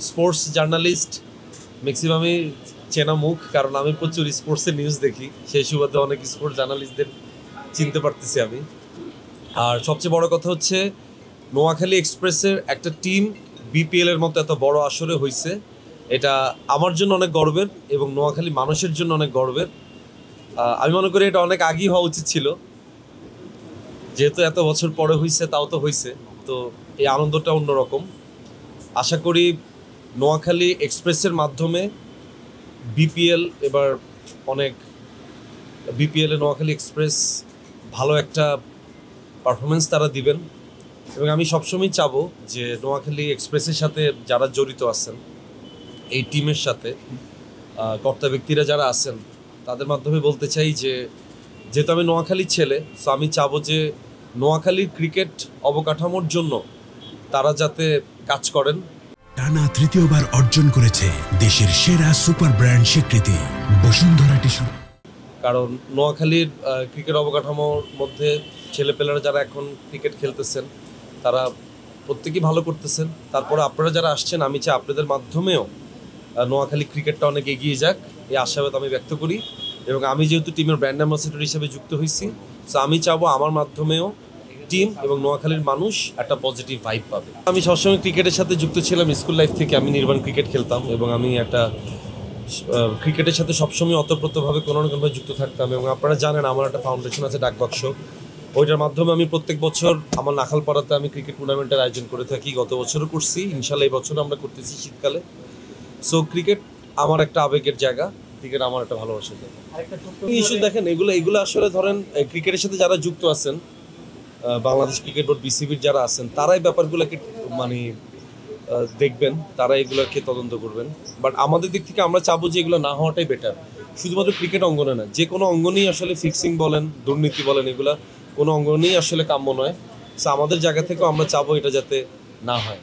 Sports journalist ম্যাক্সিমামই চেনা মুখ, কারণ আমি প্রচুর স্পোর্টসের নিউজ দেখি, সেই সুবাদে অনেক স্পোর্টস জার্নালিস্টদের চিনতে পারতেছি আমি। আর সবচেয়ে বড় কথা হচ্ছে নোয়াখালী এক্সপ্রেসের একটা টিম বিপিএলের মতো এত বড় আসরে হয়েছে, এটা আমার জন্য অনেক গর্বের এবং নোয়াখালী মানুষের জন্য অনেক গর্বের। আমি মনে করি এটা অনেক আগেই হওয়া উচিত ছিল, যেহেতু এত বছর পরে হয়েছে, তাও তো হয়েছে, তো এই আনন্দটা অন্যরকম। আশা করি নোয়াখালী এক্সপ্রেসের মাধ্যমে বিপিএল এবার অনেক বিপিএলে নোয়াখালী এক্সপ্রেস ভালো একটা পারফরমেন্স তারা দিবেন এবং আমি সবসময় চাবো যে নোয়াখালী এক্সপ্রেসের সাথে যারা জড়িত আছেন, এই টিমের সাথে কর্তা ব্যক্তিরা যারা আছেন, তাদের মাধ্যমে বলতে চাই যে যেহেতু আমি নোয়াখালীর ছেলে, সো আমি চাবো যে নোয়াখালীর ক্রিকেট অবকাঠামোর জন্য তারা যাতে কাজ করেন। টানা তৃতীয়বার অর্জন করেছে দেশের সেরা সুপার ব্র্যান্ড স্বীকৃতি বসুন্ধরা টিস্যু। কারণ নোয়াখালীর ক্রিকেট অবকাঠামোর মধ্যে ছেলেপেলেরা যারা এখন ক্রিকেট খেলতেছেন তারা প্রত্যেকেই ভালো করতেছেন। তারপরে আপনারা যারা আসছেন, আমি চাই আপনাদের মাধ্যমেও নোয়াখালী ক্রিকেটটা অনেক এগিয়ে যাক, এই আশাবাদ আমি ব্যক্ত করি। এবং আমি যেহেতু টিমের ব্র্যান্ড অ্যাম্বাসেডর হিসেবে যুক্ত হয়েছি, সো আমি চাবো আমার মাধ্যমেও টিম এবং নোয়াখালীর মানুষ একটা পজিটিভ ভাইব পাবে। আমি সবসময় ক্রিকেটের সাথে যুক্ত ছিলাম, স্কুল লাইফ থেকে আমি নির্বাণ ক্রিকেট খেলতাম এবং আমি একটা ক্রিকেটের সাথে সবসময় অতপ্রতভাবে কোনো না কোনোভাবে যুক্ত থাকতাম। এবং আপনারা জানেন আমার একটা ফাউন্ডেশন আছে ডাকবাক্স, ওইটার মাধ্যমে আমি প্রত্যেক বছর আমার নাখালপাড়াতে আমি ক্রিকেট টুর্নামেন্টের আয়োজন করে থাকি। গত বছরও করছি, ইনশাল্লাহ এই বছরও আমরা করতেছি শীতকালে। সো ক্রিকেট আমার একটা আবেগের জায়গা, ক্রিকেট আমার একটা ভালোবাসার জায়গা। ইস্যু দেখেন, এগুলো আসলে ধরেন ক্রিকেটের সাথে যারা যুক্ত আছেন, বাংলাদেশ ক্রিকেট বোর্ড বিসিবির যারা আছেন, তারাই ব্যাপারগুলোকে মানে দেখবেন, তারা এগুলোকে তদন্ত করবেন। বাট আমাদের দিক থেকে আমরা চাবো যে এগুলো না হওয়াটাই বেটার। শুধুমাত্র ক্রিকেট অঙ্গনে না, যে কোনো অঙ্গনেই আসলে ফিক্সিং বলেন, দুর্নীতি বলেন, এগুলা কোনো অঙ্গনেই আসলে কাম্য নয়। সো আমাদের জায়গা থেকেও আমরা চাবো এটা যাতে না হয়।